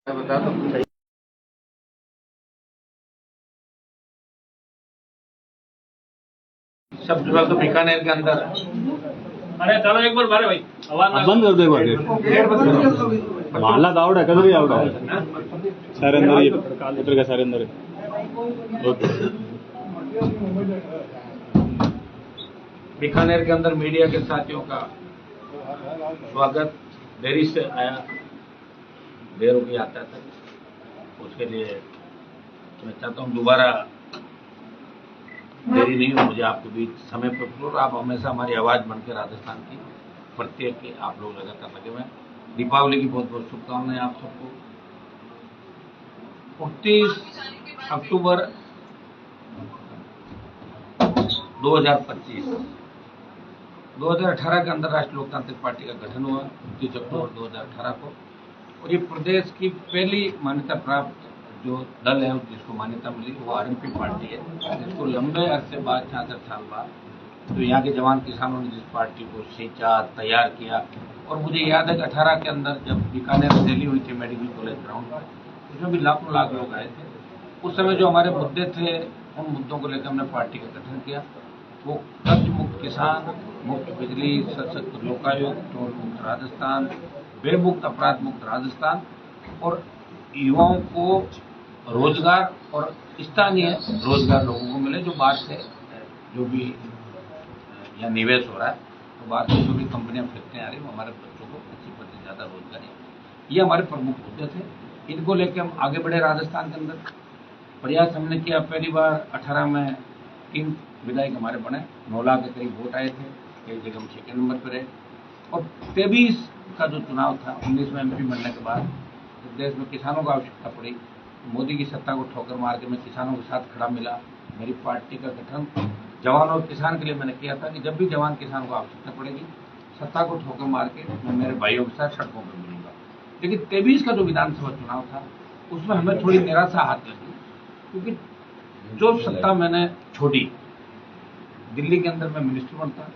बता दो सही। सब जगह तो बीकानेर के अंदर अरे चलो एक बार बारे भाई आवाज अब बंद कर दो एक बार मोहल्ला दावड़ है कदर ही आवड़ा है सारे अंदर ही उतर का सारे अंदर ओके। बीकानेर के अंदर मीडिया के साथियों का स्वागत देरी से आया, देर हो गई आता था, उसके लिए मैं चाहता हूँ दोबारा देरी नहीं हो, मुझे आपके बीच समय पर और आप हमेशा हमारी आवाज़ बनकर राजस्थान की प्रत्येक के आप लोग लगातार लगे हुए हैं। दीपावली की बहुत बहुत शुभकामनाएं आप सबको। 29 अक्टूबर 2025 2018 के अंदर राष्ट्रीय लोकतांत्रिक पार्टी का गठन हुआ 29 अक्टूबर 2018 को, और ये प्रदेश की पहली मान्यता प्राप्त जो दल है जिसको मान्यता मिली वो आरएलपी पार्टी है, जिसको लंबे अरसे बाद 66 साल बाद तो यहाँ के जवान किसानों ने जिस पार्टी को सींचा, तैयार किया। और मुझे याद है कि 18 के अंदर जब बीकानेर में रैली हुई थी मेडिकल कॉलेज ग्राउंड पर, उसमें भी लाखों लाख लोग आए थे। उस समय जो हमारे मुद्दे थे उन मुद्दों को लेकर हमने पार्टी का गठन किया। वो कर्ज मुक्त किसान, मुफ्त बिजली, सशक्त लोकायुक्त, टोल मुक्त राजस्थान, बेमुक्त अपराध मुक्त राजस्थान, और युवाओं को रोजगार और स्थानीय रोजगार लोगों को मिले जो बाहर से जो भी यहाँ निवेश हो रहा है, तो बाहर से जो भी कंपनियां फैक्ट्रियां आ रही है वो हमारे बच्चों को 25% ज़्यादा रोजगार है। ये हमारे प्रमुख मुद्दे थे, इनको लेकर हम आगे बढ़े। राजस्थान के अंदर प्रयास हमने किया। पहली बार 18 में 3 विधायक हमारे बने, 9 लाख के करीब वोट आए थे, कई जगह हम 2nd नंबर पर रहे। और 23 का जो चुनाव था, 19 में MP बनने के बाद देश में किसानों को आवश्यकता पड़ी, मोदी की सत्ता को ठोकर मार के मैं किसानों के साथ खड़ा मिला। मेरी पार्टी का गठन जवान और किसान के लिए मैंने किया था कि जब भी जवान किसान को आवश्यकता पड़ेगी, सत्ता को ठोकर मार के मैं मेरे भाइयों के साथ सड़कों पर मिलूंगा। लेकिन 23 का जो विधानसभा चुनाव था उसमें हमें थोड़ी निराशा हाथ लगी, क्योंकि जो सत्ता मैंने छोड़ी, दिल्ली के अंदर मैं मिनिस्टर बनता,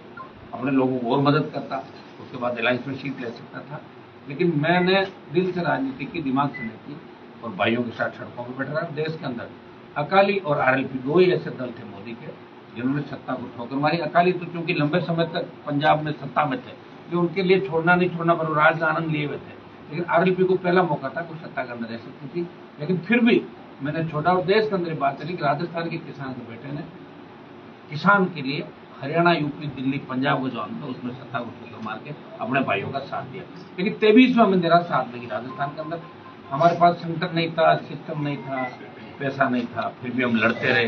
अपने लोगों को और मदद करता, उसके बाद अलायंस में सीट ले सकता था, लेकिन मैंने दिल से राजनीति की, दिमाग से नहीं की, और भाइयों के साथ सड़कों पर बैठ रहा। देश के अंदर अकाली और आरएलपी 2 ही ऐसे दल थे मोदी के जिन्होंने सत्ता को ठोकर मारी। अकाली तो चूंकि लंबे समय तक पंजाब में सत्ता में थे, जो उनके लिए छोड़ना नहीं छोड़ना पर राज का आनंद लिए हुए थे, लेकिन आरएलपी को पहला मौका था कुछ सत्ता के अंदर रह सकती थी, लेकिन फिर भी मैंने छोड़ा। और देश के अंदर बात चली कि राजस्थान के किसान के बेटे ने किसान के लिए हरियाणा, यूपी, दिल्ली, पंजाब का जो अंत था उसमें सत्ता को ठोकर मार के अपने भाइयों का साथ दिया। लेकिन 23 में हमें निराशा साथ लगी। राजस्थान के अंदर हमारे पास सेंटर नहीं था, सिस्टम नहीं था, पैसा नहीं था, फिर भी हम लड़ते रहे,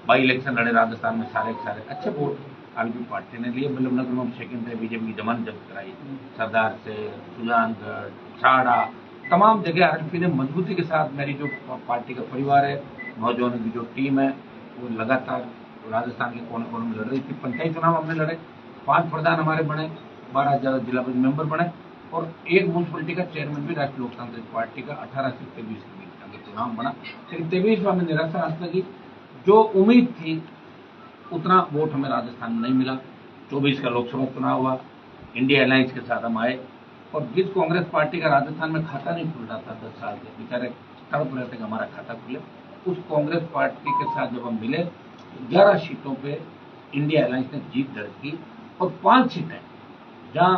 बाई इलेक्शन लड़े राजस्थान में, सारे अच्छे वोट आरएलपी पार्टी ने लिए। बल्लभनगर में हम 2nd रहे, बीजेपी की जमानत जब्त कराई, सरदार से सुजानगढ़, छाड़ा, तमाम जगह आरएलपी ने मजबूती के साथ, मेरी जो पार्टी का परिवार है, नौजवानों की जो टीम है, वो लगातार राजस्थान के कोने कोने में लड़ रही थी। पंचायत चुनाव हमने लड़े, 5 प्रधान हमारे बने, 12 जिला परिषद मेंबर बने, और 1 म्यूनसिपलिटी का चेयरमैन भी राष्ट्रीय लोकतांत्रिक पार्टी का 18 से 23 के बीच का चुनाव बना। लेकिन 23 में हमें निराशा हाथ लगी। जो उम्मीद थी उतना वोट हमें राजस्थान में नहीं मिला। 24 का लोकसभा चुनाव हुआ, इंडिया अलायंस के साथ हम आए, और जिस कांग्रेस पार्टी का राजस्थान में खाता नहीं खुल रहा था 10 साल से, बेचारे तड़प रहे थे कि हमारा खाता खुले, उस कांग्रेस पार्टी के साथ जब हम मिले, 11 सीटों पे इंडिया अलायंस ने जीत दर्ज की, और 5 सीटें जहां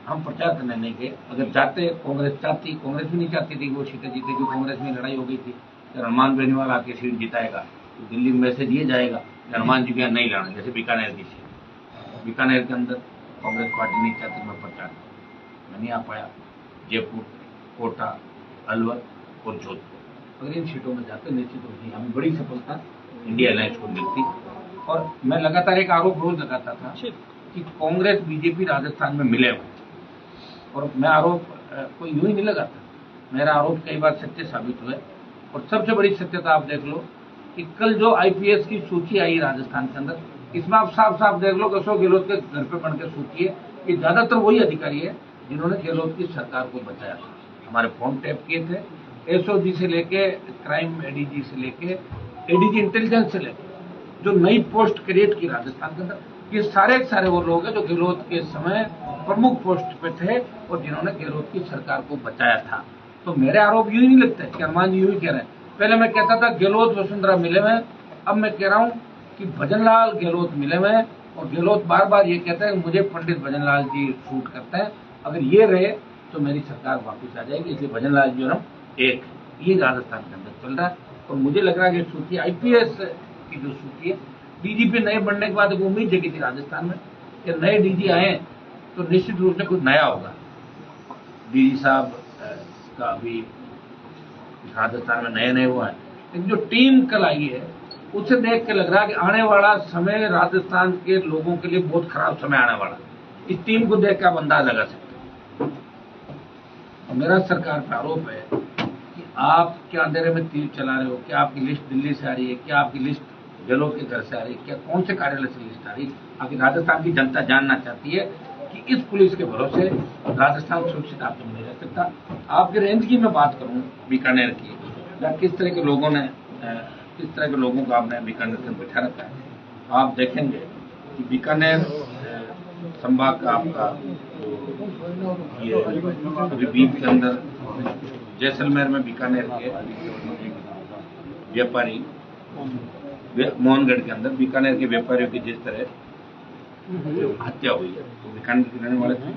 हम प्रचार करने नहीं गए, अगर जाते कांग्रेस चाहती, कांग्रेस भी नहीं चाहती थी वो सीटें जीते, क्योंकि कांग्रेस में लड़ाई हो गई थी कि हनुमान बेनीवाल आके सीट जिताएगा तो दिल्ली में मैसेज ये जाएगा कि हनुमान जी के यहाँ नहीं लड़ना। जैसे बीकानेर की सीट, बीकानेर के अंदर कांग्रेस पार्टी नहीं चाहती मैं प्रचार, मैं नहीं आ पाया। जयपुर, कोटा, अलवर और जोधपुर, अगर इन सीटों में जाते निश्चित रूप से हमें बड़ी सफलता इंडिया अलायंस को मिलती। और मैं लगातार एक आरोप रोज लगाता था कि कांग्रेस बीजेपी राजस्थान में मिले हुए, और मैं आरोप कोई यूं ही नहीं लगाता, मेरा आरोप कई बार सत्य साबित हुए। और सबसे बड़ी सत्यता आप देख लो कि कल जो आईपीएस की सूची आई राजस्थान के अंदर, इसमें आप साफ साफ देख लो कि अशोक गहलोत के घर पे बनकर सूची है कि ज्यादातर वही अधिकारी है जिन्होंने गहलोत की सरकार को बचाया था। हमारे फोन टैप किए थे, एसओजी से लेके क्राइम एडीजी से लेके एडीजी इंटेलिजेंस से लेके जो नई पोस्ट क्रिएट की राजस्थान के अंदर, ये सारे वो लोग हैं जो गहलोत के समय प्रमुख पोस्ट पे थे और जिन्होंने गहलोत की सरकार को बचाया था। तो मेरे आरोप यूं ही नहीं लगते कि हनुमान जी यूं ही कह रहे हैं। पहले मैं कहता था गहलोत वसुंधरा मिले हुए हैं, अब मैं कह रहा हूं कि भजनलाल गहलोत मिले हुए हैं, और गहलोत बार बार ये कहते हैं मुझे पंडित भजनलाल जी सूट करते हैं। अगर ये रहे तो मेरी सरकार वापस आ जाएगी, इसलिए भजनलाल जी और हम एक, ये राजस्थान के अंदर चल रहा है। और मुझे लग रहा है कि सूची IPS की जो सूची है, DGP नए बनने के बाद उम्मीद जगी थी राजस्थान में कि नए DG आए तो निश्चित रूप से कुछ नया होगा। DG साहब का अभी राजस्थान में नए वो है, लेकिन जो टीम कल आई है उसे देख के लग रहा है कि आने वाला समय राजस्थान के लोगों के लिए बहुत खराब समय आने वाला। इस टीम को देख के आप अंदाज लगा सकते हैं। मेरा सरकार पर आरोप है कि आप क्या अंधेरे में तीर चला रहे हो, क्या आपकी लिस्ट दिल्ली से आ रही है, क्या आपकी लिस्ट गहलोत के घर से आ रही है, क्या कौन से कार्यालय से लिस्ट आ रही है। आखिर राजस्थान की जनता जानना चाहती है कि इस पुलिस के भरोसे राजस्थान सुरक्षित आपको नहीं रह सकता। आपके रेंज की मैं बात करूं बीकानेर की, या किस तरह के लोगों ने किस तरह के लोगों को आपने बीकानेर के अंदर बिठा रखा है, आप देखेंगे कि बीकानेर संभाग का आपका ये अभी बीप के अंदर, जैसलमेर में बीकानेर के व्यापारी, मोहनगढ़ के अंदर बीकानेर के व्यापारियों की जिस तरह हत्या हुई है, तो बीकानेर के रहने वाले थे।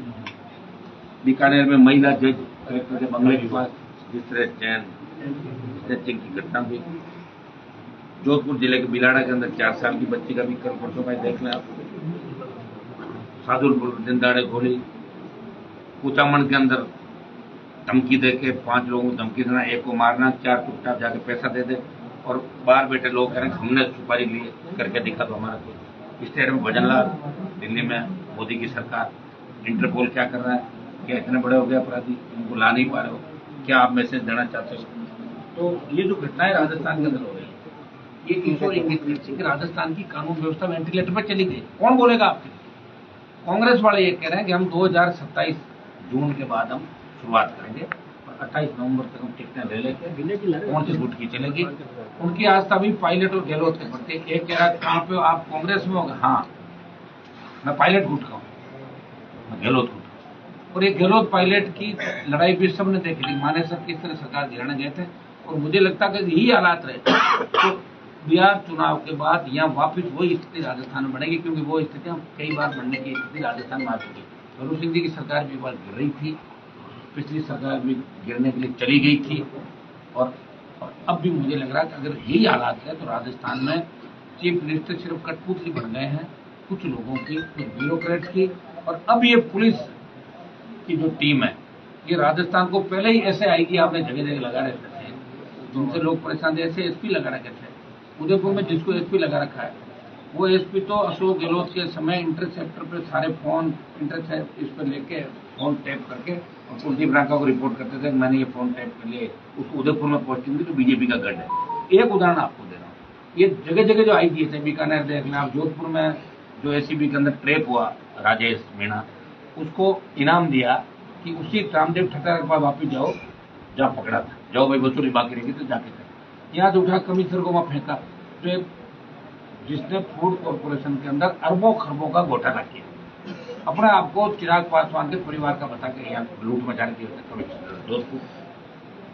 बीकानेर में महिला जज कलेक्टर के बंगले के पास जिस तरह चैन स्नैचिंग की घटना हुई। जोधपुर जिले के बिलाड़ा के अंदर 4 साल की बच्ची का भी कल परसों का देख लें आप। सादुलपुर दिन दहाड़े गोली। कुचामन के अंदर धमकी देके 5 लोगों को धमकी देना, एक को मारना, 4 चुपचाप जाके पैसा दे दे, और बाहर बैठे लोग कह रहे हैं हमने सुपारी लिए करके दिखा दो हमारा कुछ। स्टेट में भजनलाल, दिल्ली में मोदी की सरकार, इंटरपोल क्या कर रहा है, क्या इतने बड़े हो गए अपराधी, उनको ला नहीं पा रहे हो, क्या आप मैसेज देना चाहते हो। तो ये जो घटनाएं राजस्थान के अंदर हो रही है, ये ईश्वर इंगित करती है कि राजस्थान की कानून व्यवस्था वेंटिलेटर पर चली गई। कौन बोलेगा आपके लिए? कांग्रेस वाले ये कह रहे हैं कि हम 2027 जून के बाद हम शुरुआत करेंगे और 28 नवंबर तक हम टिकटें ले लेंगे, कौन सी गुट की चलेगी। उनकी आस्था भी पायलट और गहलोत के प्रति। एक कह रहा है कहाँ पे आप कांग्रेस में होगा, हाँ मैं पायलट गुट का हूँ, मैं गहलोत गुट का। और एक गहलोत पायलट की लड़ाई भी सबने देखी थी, माने सब किस तरह सरकार गिराने गए थे। और मुझे लगता है कि यही हालात रहे तो बिहार चुनाव के बाद यहाँ वापस वही स्थिति राजस्थान में बनेगी, क्योंकि वो स्थितियां कई बार बनने की स्थिति राजस्थान में आ चुकी। भरू सिंह जी की सरकार भी एक बार गिर रही थी, पिछली सरकार भी गिरने के लिए चली गई थी, और अब भी मुझे लग रहा है कि अगर यही हालात है तो राजस्थान में चीफ मिनिस्टर सिर्फ कठपुतली बन गए हैं कुछ लोगों की, कुछ ब्यूरोक्रेट्स की। और अब ये पुलिस की जो टीम है ये राजस्थान को पहले ही ऐसे आएगी, आपने जगह जगह लगा रखे थे, जिनसे लोग परेशान थे, ऐसे SP लगा रखे थे। उदयपुर में जिसको SP लगा रखा है वो SP तो अशोक गहलोत के समय इंटरसेप्टर पे सारे फोन इंटरसेप्ट इस पर लेके फोन टैप करके और कुलदीप रांका को रिपोर्ट करते थे मैंने ये फोन टैप कर लिए, उसको उदयपुर में पोस्टिंग दी तो BJP का गढ़ है। एक उदाहरण आपको दे रहा हूँ, ये जगह जगह जो IG थे, बीकानेर देख लें आप, जोधपुर में जो ACB के अंदर ट्रेप हुआ राजेश मीणा, उसको इनाम दिया कि उसी रामदेव ठक्कर के पास वापिस जाओ जहाँ पकड़ा था, जाओ भाई वसूली बाकी रहेगी तो जाके कर। यहाँ तो उठा कमिश्नर को वहाँ फेंका, तो जिसने फूड कॉर्पोरेशन के अंदर अरबों खरबों का घोटाला किया, अपने आप को चिराग पासवान के परिवार का बता के यहाँ लूट मचा रही है। कमिश्नर जोधपुर,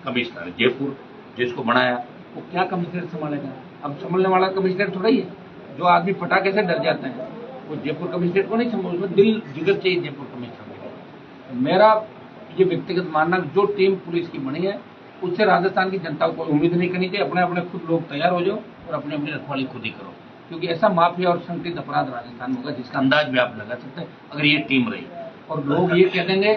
कमिश्नर जयपुर जिसको बनाया वो क्या कमिश्नर संभालेगा? अब संभलने वाला कमिश्नर थोड़ा ही है। जो आदमी पटाखे से डर जाते हैं वो जयपुर कमिश्नर को नहीं संभाल, उसमें दिल जिगर चाहिए जयपुर कमिश्नर। मेरा ये व्यक्तिगत मानना, जो टीम पुलिस की बनी है उससे राजस्थान की जनता को उम्मीद नहीं करनी चाहिए। अपने अपने खुद लोग तैयार हो जाओ और अपनी अपनी रखवाली खुद ही करो, क्योंकि ऐसा माफिया और संगठित अपराध राजस्थान में होगा जिसका अंदाज भी आप लगा सकते हैं अगर ये टीम रही। और लोग ये कह देंगे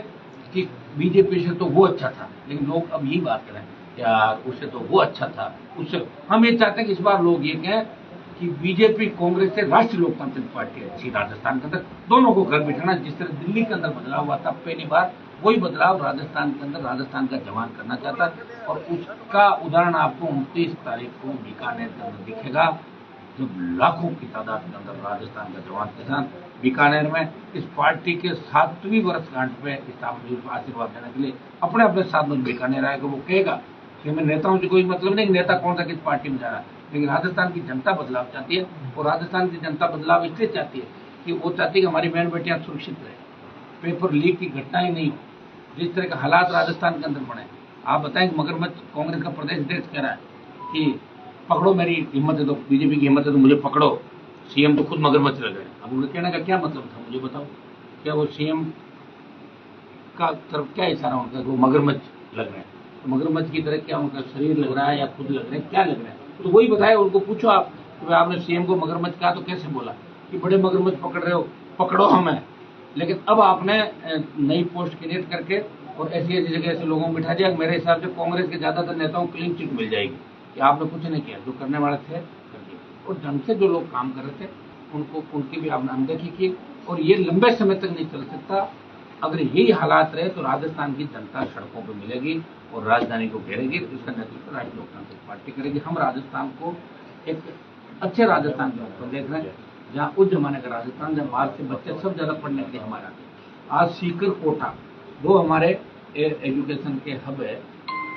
कि BJP से तो वो अच्छा था, लेकिन लोग अब यही बात करें यार उससे तो वो अच्छा था, उससे हम ये चाहते हैं कि इस बार लोग ये कहें कि BJP कांग्रेस से राष्ट्रीय लोकतांत्रिक पार्टी अच्छी राजस्थान के अंदर, दोनों को घर बिठाना। जिस तरह दिल्ली के अंदर बदलाव हुआ था पहली बार, वही बदलाव राजस्थान के अंदर राजस्थान का जवान करना चाहता, और उसका उदाहरण आपको 29 तारीख को बीकानेर के अंदर दिखेगा, जब लाखों की तादाद के अंदर राजस्थान का जवान किसान बीकानेर में इस पार्टी के 7वीं वर्षगांठ पे इस आशीर्वाद देने के लिए अपने अपने साथ में बीकानेर आएगा। वो कहेगा कि हमें नेताओं से कोई मतलब नहीं, नेता कौन सा किस पार्टी में जा रहा है, लेकिन राजस्थान की जनता बदलाव चाहती है। और राजस्थान की जनता बदलाव इसलिए चाहती है कि वो चाहती है कि हमारी बहन बेटियां सुरक्षित रहे, पेपर लीक की घटनाएं नहीं हो। जिस तरह के हालात राजस्थान के अंदर बने, आप बताएं कि मगरमच्छ कांग्रेस का प्रदेश अध्यक्ष कह रहा है कि पकड़ो, मेरी हिम्मत है तो, बीजेपी की हिम्मत है तो मुझे पकड़ो। सीएम तो खुद मगरमच्छ लग रहे हैं। अब उनके कहने का क्या मतलब था, मुझे बताओ। क्या वो सीएम का तरफ क्या इशारा उनका, वो मगरमच्छ लग रहे हैं? तो मगरमच्छ की तरह क्या उनका शरीर लग रहा है या खुद लग रहे हैं, क्या लग रहा है? तो वही बताया, उनको पूछो आप कि आपने सीएम को मगरमच्छ कहा तो कैसे बोला कि बड़े मगरमच्छ पकड़ रहे हो, पकड़ो हमें। लेकिन अब आपने नई पोस्ट क्रिएट करके और ऐसी ऐसी जगह ऐसे लोगों को बिठा दिया। मेरे हिसाब से कांग्रेस के ज्यादातर नेताओं को क्लीन चिट मिल जाएगी कि आपने कुछ नहीं किया, जो करने वाले थे कर दिया। और ढंग से जो लोग काम कर रहे थे उनको, उनकी भी आपने अनदेखी की। और ये लंबे समय तक नहीं चल सकता। अगर यही हालात रहे तो राजस्थान की जनता सड़कों पर मिलेगी और राजधानी को घेरेगी। इसका नेतृत्व राष्ट्रीय लोकतांत्रिक पार्टी करेगी। हम राजस्थान को एक अच्छे राजस्थान के ऊपर देख रहे हैं, जहाँ उस जमाने का राजस्थान, जहाँ बाहर से बच्चे सब ज्यादा पढ़ने के लिए हमारे आते हैं। आज सीकर कोटा वो हमारे एजुकेशन के हब है।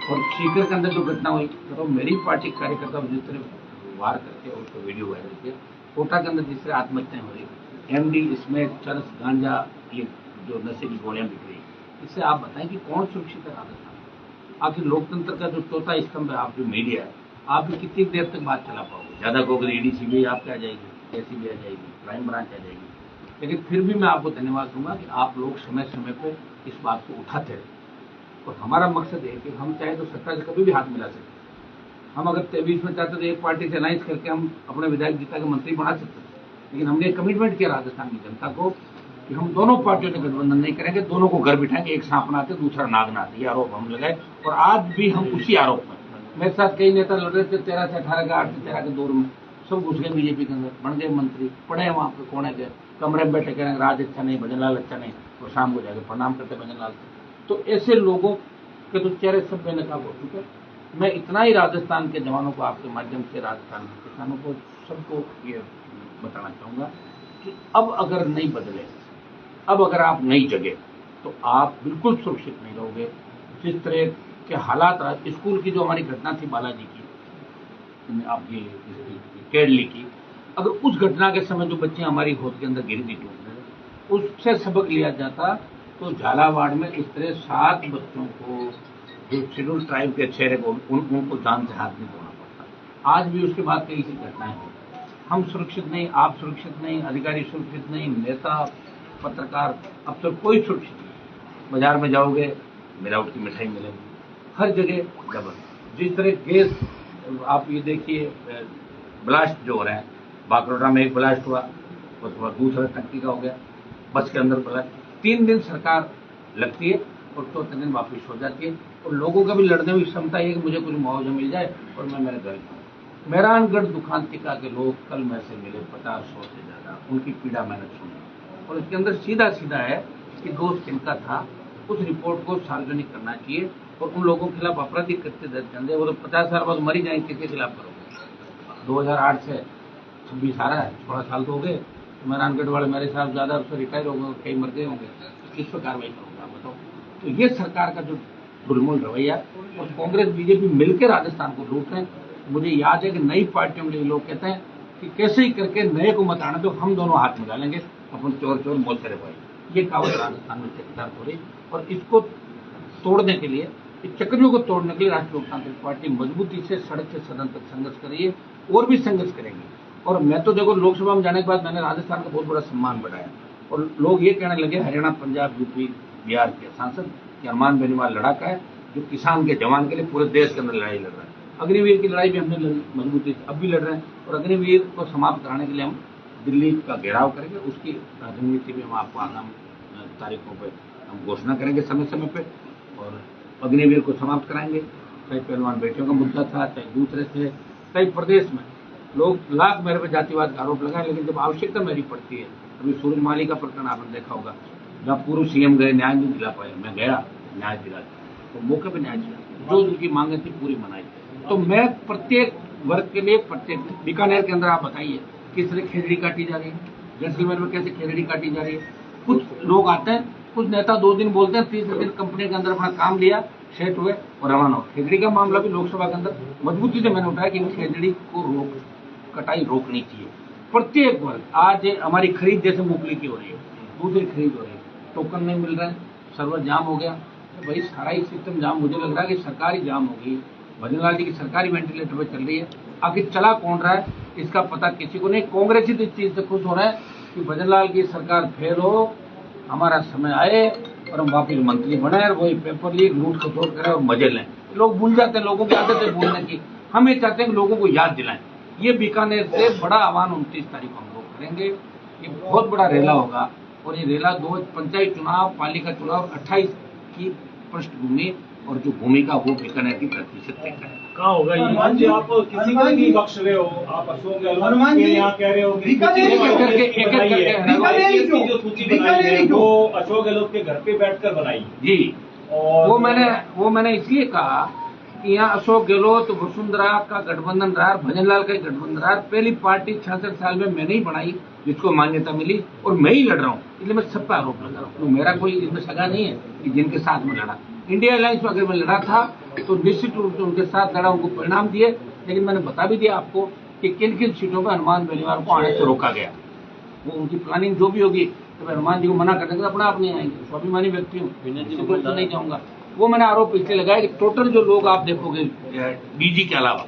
और सीकर के अंदर जो घटना हुई, तो मेरी पार्टी कार्यकर्ता जिस तरह वार करके और उसको वीडियो वायरल किया, कोटा के अंदर जिस तरह आत्महत्याएं हो रही, एमडी इसमें चरस गांजा, ये जो नशे की गोलियां बिक रही, इससे आप बताएं कि कौन सुरक्षित है राजस्थान? आखिर लोकतंत्र का जो चौथा स्तंभ है, आप जो मीडिया है, आप भी कितनी देर तक बात चला पाओगे? ज्यादा कहोगे ईडी सीबीआई आपके आ जाएगी, एसीबी आ जाएगी, क्राइम ब्रांच आ जाएगी। लेकिन फिर भी मैं आपको धन्यवाद दूंगा कि आप लोग समय समय पर इस बात को उठाते रहे। और हमारा मकसद है कि हम चाहे तो सत्ता से कभी भी हाथ मिला सकते। हम अगर 23 में चाहते तो एक पार्टी से अलायंस करके हम अपने विधायक जीता के मंत्री बना सकते थे। लेकिन हमने कमिटमेंट किया राजस्थान की जनता को कि हम दोनों पार्टियों से गठबंधन नहीं करेंगे, दोनों को घर बिठाएंगे, एक सांप नाते दूसरा नाग नाते। ये आरोप हम लगाए और आज भी हम उसी आरोप में, मेरे साथ कई नेता लड़ रहे थे 13 से 18 का, 8 से 13 के दौर में, सब घुस गए बीजेपी के अंदर, बन गए मंत्री, पड़े वहां पे कोने के कमरे में बैठे, कह रहे राज अच्छा नहीं, भजनलाल अच्छा नहीं, और शाम को जाकर प्रणाम करते भजनलाल। तो ऐसे लोगों के तो चेहरे सब बेनकाब हो चुके। मैं इतना ही राजस्थान के जवानों को, आपके माध्यम से राजस्थान के किसानों को, सबको ये बताना चाहूंगा कि अब अगर नहीं बदले, अब अगर आप नहीं जगे तो आप बिल्कुल सुरक्षित नहीं रहोगे। जिस तरह के हालात रहा, स्कूल की जो हमारी घटना थी बालाजी की, आपकी केरली की, अगर उस घटना के समय जो बच्चे हमारी गोद के अंदर गिरी थी टूट, उससे सबक लिया जाता तो झालावाड़ में इस तरह 7 बच्चों को, जो शेड्यूल ट्राइब के चेहरे को, उनको जान से हाथ नहीं धोना पड़ता। आज भी उसके बाद कई सी घटनाएं हो। हम सुरक्षित नहीं, आप सुरक्षित नहीं, अधिकारी सुरक्षित नहीं, नेता, पत्रकार, अब तो कोई सुरक्षित नहीं। बाजार में जाओगे मिलावट की मिठाई मिलेगी, हर जगह डबल। जिस तरह गैस, आप ये देखिए ब्लास्ट जो हो रहे हैं, बागडोगरा में एक ब्लास्ट हुआ, उसके बाद दूसरा टंकी का हो गया, बस के अंदर ब्लास्ट। 3 दिन सरकार लगती है और 4 दिन वापस हो जाती है। और लोगों का भी लड़ने की क्षमता है कि मुझे कुछ मुआवजा मिल जाए और मैं मेरे घर जाऊँ। मेहरानगढ़ दुखांतिका के लोग कल मेरे से मिले, 50-100 से ज्यादा, उनकी पीड़ा मैंने सुनी। और इसके अंदर सीधा सीधा है कि दोस्त किनका था, उस रिपोर्ट को सार्वजनिक करना चाहिए और उन लोगों के खिलाफ आपराधिक कृत्य दर्ज करना चाहिए। वो तो 50 साल बाद मरी जाएंगे, किसके खिलाफ करोगे? 2008 से 26 आ रहा है, 16 साल तो हो गए। मेहरानगढ़ वाले मेरे साथ ज्यादा उससे रिटायर हो गए, कई मर गए होंगे, किस पर कार्रवाई करोगे आप बताओ? तो ये सरकार का जो ढुलमुल रवैया, और कांग्रेस बीजेपी मिलकर राजस्थान को लूट रहे हैं। मुझे याद है कि नई पार्टियों के लिए लोग कहते हैं कि कैसे ही करके नए को मत आने दो, हम दोनों हाथ मिला लेंगे, अपन चोर चोर मोचरे भाई। ये कहावत राजस्थान में चक्रांत हो रही, और इसको तोड़ने के लिए, इस चक्रियों को तोड़ने के लिए राष्ट्रीय लोकतांत्रिक पार्टी मजबूती से सड़क से सदन तक संघर्ष कर रही है और भी संघर्ष करेंगे। और मैं तो देखो, लोकसभा में जाने के बाद मैंने राजस्थान का बहुत बड़ा सम्मान बढ़ाया और लोग ये कहने लगे हरियाणा, पंजाब, यूपी, बिहार के सांसद कि अरमान बेनीवाल लड़ाका है जो किसान के जवान के लिए पूरे देश के अंदर लड़ाई लड़ रहा है। अग्निवीर की लड़ाई भी हमने मजबूती से अब भी लड़ रहे हैं और अग्निवीर को समाप्त कराने के लिए हम दिल्ली का घेराव करेंगे। उसकी रणनीति भी हम आपको आगामी तारीखों पर हम घोषणा करेंगे समय समय पे, और अग्निवीर को समाप्त कराएंगे। चाहे पहलवान बेटियों का मुद्दा था, चाहे दूसरे थे, कई प्रदेश में लोग लाख मेरे पे जातिवाद का आरोप लगाए, लेकिन जब आवश्यकता मेरी पड़ती है, अभी सूरजमाली का प्रकरण आपने देखा होगा, जहाँ पूर्व सीएम गए, न्याय नहीं दिला पाए, मैं गया, न्याय दिला, तो मौके पर न्याय दिला, जो उनकी मांगे थी पूरी मनाई। तो मैं प्रत्येक वर्ग के लिए, प्रत्येक, बीकानेर के अंदर आप बताइए किस तरह खेजड़ी काटी जा रही है, जैसलमेर में कैसे खेजड़ी काटी जा रही है। कुछ लोग आते हैं, कुछ नेता 2 दिन बोलते हैं, तीसरे दिन कंपनी के अंदर अपना काम लिया, सेट हुए और रवाना हो। खेजड़ी का मामला भी लोकसभा के अंदर मजबूती से मैंने उठाया कि खेजड़ी को कटाई रोकनी चाहिए। प्रत्येक वर्ग, आज हमारी खरीद जैसे मूंगफली की हो रही है, दूसरी खरीद हो रही है, टोकन नहीं मिल रहे हैं, सर्वर जाम हो गया, तो भाई सारा ही सिस्टम जाम, मुझे लग रहा है कि सरकार ही जाम होगी। भजन लाल जी की सरकारी वेंटिलेटर पे चल रही है, आखिर चला कौन रहा है इसका पता किसी को नहीं। कांग्रेस ही तो इस चीज से खुश हो रहा है कि भजन लाल की सरकार फेल हो, हमारा समय आए और हम वापिस मंत्री बने और वही पेपर लीक लूट खसोट करें और मजे लें। लोग भूल जाते हैं, लोगों की आदत है भूलने की। हम ये चाहते हैं कि लोगों को याद दिलाएं। ये बीकानेर से बड़ा आह्वान 29 तारीख को हम लोग करेंगे। ये बहुत बड़ा रेला होगा और ये रेला 2 पंचायत चुनाव, पालिका चुनाव 28 की पृष्ठभूमि और जो भूमिका वो बीकानेर की प्रतिशत तय करें। कहाँ होगा ये? हनुमान जी, आप किसी को नहीं बख्श रहे हो, आप अशोक गहलोत के यहाँ कह रहे हो कि जो सूची बनाई है वो अशोक गहलोत के घर पे बैठकर बनाई जी। और वो मैंने इसलिए कहा कि यहाँ अशोक गहलोत वसुंधरा का गठबंधन रहा, भजन लाल का गठबंधन रहा। पहली पार्टी 66 साल में मैंने ही बनाई जिसको मान्यता मिली और मैं ही लड़ रहा हूँ, इसलिए मैं सब पर आरोप लगा रहा हूँ। मेरा कोई इसमें सगा नहीं है कि जिनके साथ में लड़ा। इंडिया अलायंस में अगर मैं लड़ा था तो निश्चित रूप से उनके साथ लड़ा, उनको परिणाम दिए। लेकिन मैंने बता भी दिया आपको कि किन किन सीटों पर हनुमान बेनीवाल को आने से रोका गया। वो उनकी प्लानिंग जो भी होगी, तो मैं हनुमान जी को मना करने के अपने आप नहीं आएंगे। स्वाभिमानी व्यक्ति हूँ, तो नहीं जाऊंगा। वो मैंने आरोप इसलिए लगाया कि टोटल जो लोग आप देखोगे डीजी के अलावा,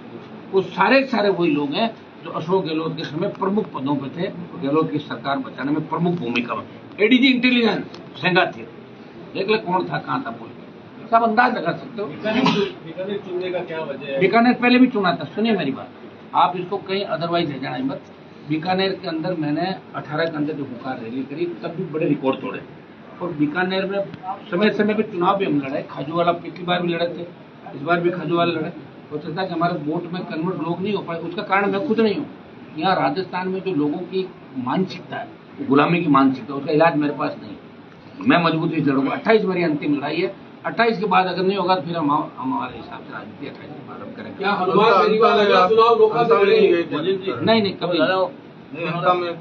वो सारे वही लोग हैं जो अशोक गहलोत के समय प्रमुख पदों पे थे, गहलोत की सरकार बचाने में प्रमुख भूमिका में। एडीजी इंटेलिजेंस सेंगा थे, देख ले कौन था, कहाँ था, बोल सब अंदाज लगा सकते हो। बीकानेर चुनने का क्या वजह है? बीकानेर पहले भी चुना था, सुनिए मेरी बात, आप इसको कहीं अदरवाइज ले जाना मत। बीकानेर के अंदर मैंने 18 घंटे जो हुकार रैली करी, तब भी बड़े रिकॉर्ड तोड़े। और बीकानेर में समय समय पे चुनाव भी हम लड़े। खाजूवाला पिछली बार भी लड़े थे, इस बार भी खाजूवाला लड़े। हो सकता है कि हमारे वोट में कन्वर्ट लोग नहीं हो पाए, उसका कारण मैं खुद नहीं हूँ। यहाँ राजस्थान में जो लोगों की मानसिकता है, गुलामी की मानसिकता, उसका इलाज मेरे पास नहीं है। मैं मजबूती से लड़ूंगा। 28 मेरी अंतिम लड़ाई है। 28 के बाद अगर नहीं होगा तो फिर हम हमारे हिसाब से राजनीति 28 के बाद हम करेंगे। क्या हनुमान बेनीवाल अगला चुनाव रोका नहीं, कभी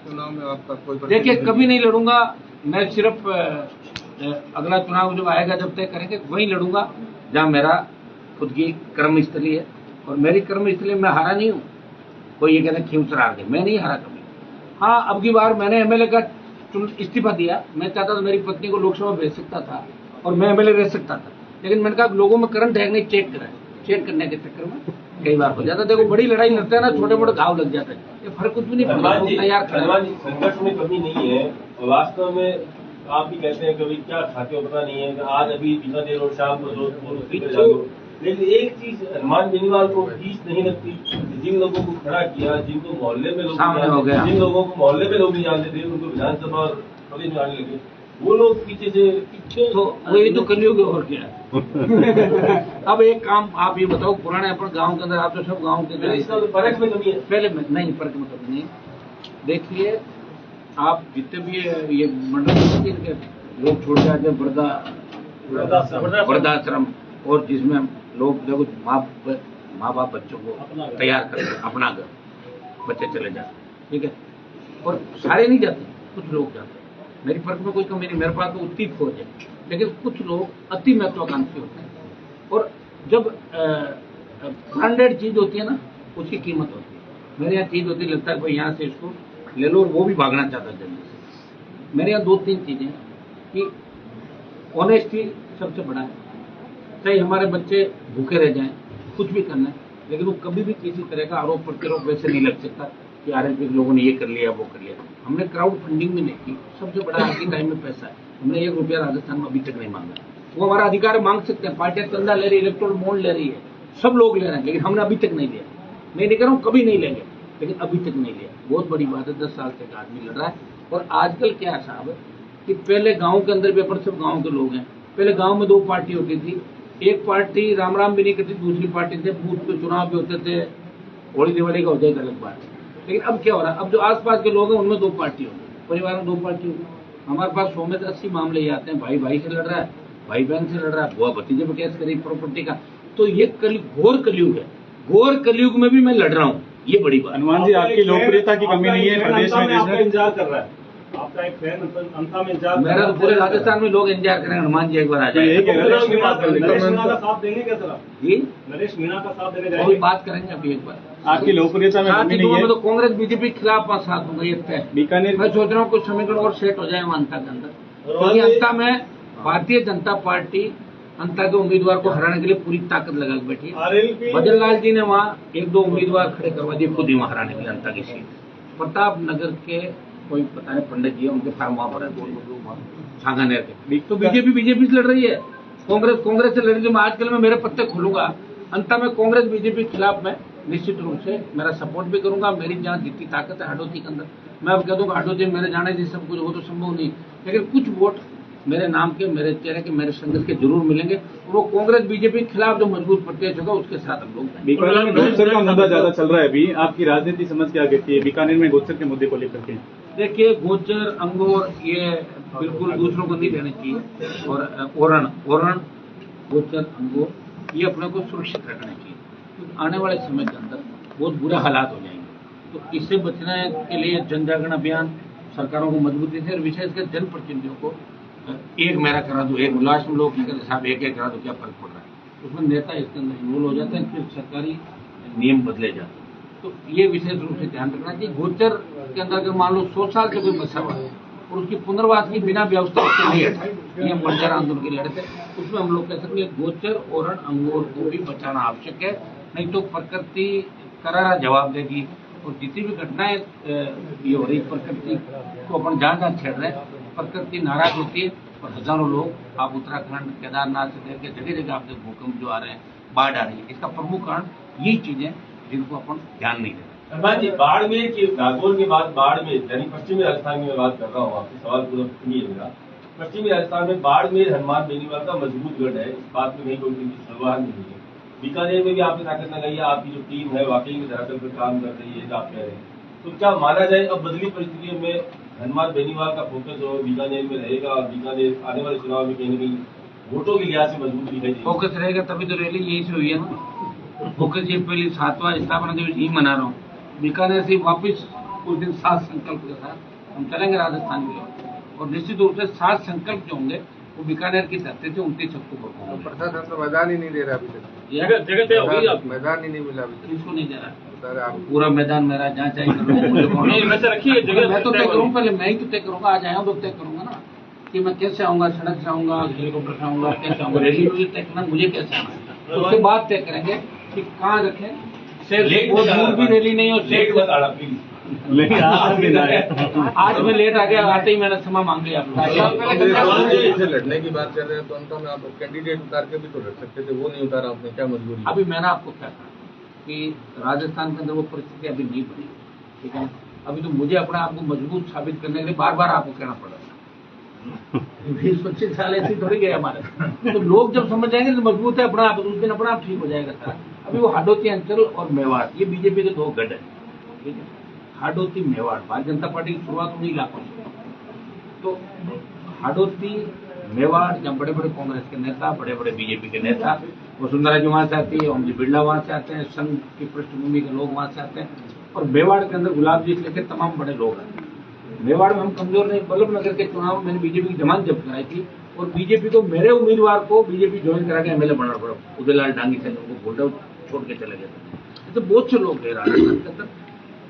चुनाव में आपका कोई देखिए, कभी नहीं लड़ूंगा मैं। सिर्फ अगला चुनाव जब आएगा, जब तय करेंगे, वहीं लड़ूंगा जहां मेरा खुद की कर्मस्थली है। और मेरी कर्मस्थली में हारा नहीं हूँ। कोई ये कहते खींच हार गए, मैं नहीं हारा कभी। हाँ, अब की बार मैंने एमएलए का इस्तीफा दिया। मैं चाहता था मेरी पत्नी को लोकसभा भेज सकता था और मैं एमएलए रह सकता था, लेकिन मैंने कहा लोगों में करंट है नहीं, चेक कराए। चेक करने के चक्कर में कई बार हो जाता। देखो, बड़ी लड़ाई लड़ते हैं ना, छोटे मोटे घाव लग जाते हैं, ये फर्क कुछ भी नहीं पड़ता। तैयार संघर्ष में कमी नहीं है, वास्तव में आप भी कहते हैं कभी क्या खाते हो पता नहीं है। आज अभी बीकानेर और शाम को जोधपुर, लेकिन एक चीज हनुमान बेनीवाल को फीस नहीं लगती। जिन लोगों को खड़ा किया, जिनको मोहल्ले में लोग जिन लोगों को मोहल्ले में लोग नहीं जानते थे, उनको विधानसभा और कभी नहीं आने लगे, वो लोग पीछे से तो वही तो कलियुग और क्या है। अब एक काम आप ये बताओ, पुराने अपन गांव के अंदर, आप तो सब गांव के अंदर फर्क में कमी है। पहले में नहीं, फर्क में कमी नहीं। देखिए, आप जितने भी ये मंडल लोग छोड़ जाते हैं, वृद्धाश्रम, और जिसमें लोग देखो माँ बाप बच्चों को तैयार करते हैं, अपना घर, बच्चे चले जाते, ठीक है। और सारे नहीं जाते, कुछ लोग जाते हैं। मेरी फर्क में कोई कमी नहीं, मेरे पास तो उतनी खोज है। लेकिन कुछ लोग अति महत्वाकांक्षी होते हैं, और जब ब्रांडेड चीज होती है ना, उसकी कीमत होती है। मेरे यहाँ चीज होती है, लगता है भाई यहाँ से इसको ले लो, और वो भी भागना चाहता है जल्दी से। मेरे यहाँ 2-3 चीजें कि ऑनेस्टी सबसे बड़ा है। चाहे हमारे बच्चे भूखे रह जाएं, कुछ भी करना है, लेकिन वो कभी भी किसी तरह का आरोप प्रत्यारोप वैसे नहीं लग सकता कि आरएलपी के लोगों ने ये कर लिया, वो कर लिया। हमने क्राउड फंडिंग भी नहीं की। सबसे बड़ा आज के टाइम में पैसा है। हमने 1 रुपया राजस्थान में अभी तक नहीं मांगा। वो हमारा अधिकार मांग सकते हैं। पार्टियां चंदा ले रही है, इलेक्टोरल बॉन्ड ले रही है, सब लोग ले रहे हैं, लेकिन हमने अभी तक नहीं लिया। मैं नहीं कह रहा हूँ कभी नहीं लेंगे, लेकिन अभी तक नहीं लिया। बहुत बड़ी बात है। 10 साल तक आदमी लड़ रहा है। और आजकल क्या साहब है कि पहले गाँव के अंदर भी, अपन सब गाँव के लोग हैं, पहले गाँव में 2 पार्टी होती थी। एक पार्टी राम भी नहीं करती, दूसरी पार्टी से बूथ पे चुनाव भी होते थे, होली दिवाली का हो जाएगा अलग बात है। लेकिन अब क्या हो रहा है, अब जो आसपास के लोग हैं उनमें 2 पार्टी होगी, परिवार में 2 पार्टी होगी। हमारे पास 100 में से 80 मामले ये आते हैं, भाई भाई से लड़ रहा है, भाई बहन से लड़ रहा है, बुआ भतीजे पे केस करी प्रॉपर्टी का। तो ये घोर कलयुग है। घोर कलयुग में भी मैं लड़ रहा हूँ, ये बड़ी बात। हनुमान जी, आपकी लोकप्रियता की कमी नहीं है प्रदेश में, इंतजार कर रहा है आपका एक फैन अंता में इंतजार। मेरा तो पूरे राजस्थान में लोग इंतजार करेंगे हनुमान जी एक बार आ जाए। नरेश मीणा का साथ देंगे क्या सर? जी, नरेश मीणा का साथ देने और जाएंगे? बात करेंगे अभी एक बार। आपकी लोकप्रियता में कमी नहीं है। तो कांग्रेस बीजेपी के खिलाफ साथ होगा, ये तय। बीकानेर मैं सोच रहा हूँ कुछ समीकरण और सेट हो जाए अंता के अंदर, क्योंकि अंता में भारतीय जनता पार्टी अंता के उम्मीदवार को हराने के लिए पूरी ताकत लगा के बैठी है। भजन लाल जी ने वहाँ 1-2 उम्मीदवार खड़े करवा दिए खुद ही वहाँ हराने के लिए अंता की सीट। प्रताप नगर के कोई पता नहीं पंडित जी है, उनके फार्म वहाँ पर है सांगानेर के। तो बीजेपी से लड़ रही है, कांग्रेस से लड़ रही है। मैं आजकल मैं मेरे पत्ते खोलूंगा, अंत में कांग्रेस बीजेपी के खिलाफ मैं निश्चित रूप से मेरा सपोर्ट भी करूंगा। मेरी जहाँ जितनी ताकत है हाडोती के अंदर, मैं अब कह दूंगा हाडोती मेरे जाने से सब कुछ हो तो संभव नहीं, लेकिन कुछ वोट मेरे नाम के, मेरे चेहरे के, मेरे संघर्ष के जरूर मिलेंगे। वो कांग्रेस बीजेपी के खिलाफ जो मजबूत प्रत्याशी होगा उसके साथ हम लोग। बीकानेर में गोचर का मुद्दा ज्यादा चल रहा है अभी, आपकी राजनीति समझ क्या कहती है बीकानेर में गोचर के मुद्दे को लेकर के? देखिए, गोचर, अंगोर ये बिल्कुल दूसरों को नहीं रहना चाहिए, और ओरण, गोचर, अंगोर ये अपने को सुरक्षित रखना चाहिए, क्योंकि आने वाले समय के अंदर बहुत बुरे हालात हो जाएंगे। तो इससे बचने के लिए जन जागरण अभियान सरकारों को मजबूती से और विशेषकर जनप्रतिनिधियों को एक मेरा करा दो, एक लास्ट में लोग साहब एक करा दो, क्या फर्क पड़ रहा है, उसमें नेता इसके अंदर इन्वॉल्व हो जाते हैं, फिर सरकारी नियम बदले जाते हैं। तो ये विशेष रूप से ध्यान रखना चाहिए। गोचर के अंदर अगर मान लो 100 साल से कोई बसा हुआ है और उसकी पुनर्वास की बिना व्यवस्था उससे नहीं हटा, ये हम बंजार आंदोलन के लड़े थे, उसमें हम लोग कह सकते हैं गोचर, ओरण, अंगोर को भी बचाना आवश्यक है, नहीं तो प्रकृति करारा जवाब देगी। और जितनी भी घटनाएं ये हो रही, प्रकृति को अपन जहाँ छेड़ रहे हैं, प्रकृति नाराज होती है और हजारों लोग, आप उत्तराखंड, केदारनाथ से लेकर जगह जगह आपसे भूकंप जो आ रहे हैं, बाढ़ आ रही है, इसका प्रमुख कारण यही चीजें जिनको अपन ध्यान नहीं देते। हनुमान जी, बाड़मेर की नागौर के बाद बाड़मेर यानी पश्चिमी राजस्थान की मैं बात कर रहा हूँ, आपसे सवाल पूरा सुनिए मेरा। पश्चिमी राजस्थान में बाड़मेर हनुमान बेनीवाल का मजबूत गढ़ है, इस बात में कहीं कोई सवाल नहीं है। बीकानेर में भी आपने ताकत लगाई है, आपकी जो टीम है वाकई में धरातल पर काम कर रही है, आप कह रहे हैं, तो क्या माना जाए अब बदली परिस्थितियों में हनुमान बेनीवाल का फोकस जो बीकानेर में रहेगा और बीकानेर आने वाले चुनाव में कहीं न कहीं वोटों के लिहाज से मजबूत दिखाई देगी? फोकस रहेगा तभी तो रैली यही से हुई है ना। फोकस ये पहली 7वां स्थापना दिवस यही मना रहा हूँ। बीकानेर से वापिस उस दिन 7 संकल्प के साथ हम चलेंगे राजस्थान की ओर, और निश्चित रूप से 7 संकल्प जो होंगे वो बीकानेर की धरती से 29 अक्टूबर को होंगे। प्रशासन तो मैदान ही नहीं दे रहा अभी तक, जगह तय होगी आप मैदान ही नहीं मिला अभी तक। किसको नहीं दे रहा? बता रहे आप। पूरा मैदान मेरा, जहाँ चाहिए नहीं, वैसे रखिए जगह मैं तो तय करूँ, पहले मैं ही तो तय करूंगा, आज आया हूँ तो तय करूंगा ना कि मैं कैसे आऊंगा, सड़क से आऊंगा, हेलीकॉप्टर से आऊंगा, कैसे आऊंगा, रैली में भी तय करना मुझे कैसे आना, उसके बाद तय करेंगे कि कहाँ रखें। सिर्फ वो दूर भी रैली नहीं हो, लेट मत आना प्लीज। लेकिन आज मैं लेट आ गया, आते ही मैंने क्षमा मांग लिया। से लड़ने की बात कर रहे हैं तो अंत में आप कैंडिडेट उतार के भी तो लड़ सकते थे, वो नहीं उतारा आपने, क्या मजबूरी? अभी मैंने आपको क्या कहा कि राजस्थान के अंदर वो परिस्थिति अभी नहीं बनी, ठीक है। अभी तो मुझे अपने आप को मजबूत साबित करने के लिए बार बार आपको कहना पड़ रहा है। 20-25 साल ऐसे थोड़ी गए हमारे, तो लोग जब समझ जाएंगे तो मजबूत है अपना आप, उस दिन अपना आप ठीक हो जाएगा सारा। अभी वो हाडोती अंचल और मेवाड़, ये बीजेपी के 2 गढ़ है, ठीक है। हाडोती, मेवाड़, भारतीय जनता पार्टी की शुरुआत उन्हीं इलाकों से, तो हाडोती, मेवाड़, जहाँ बड़े बड़े कांग्रेस के नेता, बड़े बड़े बीजेपी के नेता, वसुंधरा जी वहां से आती है, ओम जी बिरला वहां से आते हैं, संघ की पृष्ठभूमि के लोग वहां से आते हैं, और मेवाड़ के अंदर गुलाब जी से लेकर तमाम बड़े लोग हैं। मेवाड़ में हम कमजोर नहीं। बल्लभ नगर के चुनाव में मैंने बीजेपी की जमानत जब्त कराई थी और बीजेपी को, मेरे उम्मीदवार को बीजेपी ज्वाइन करा के एमएलए बनना पड़ा, उदयलाल डांगी से उनको गोल्डा छोड़ के चले गए थे। तो बहुत से लोग गए राजस्थान के अंदर,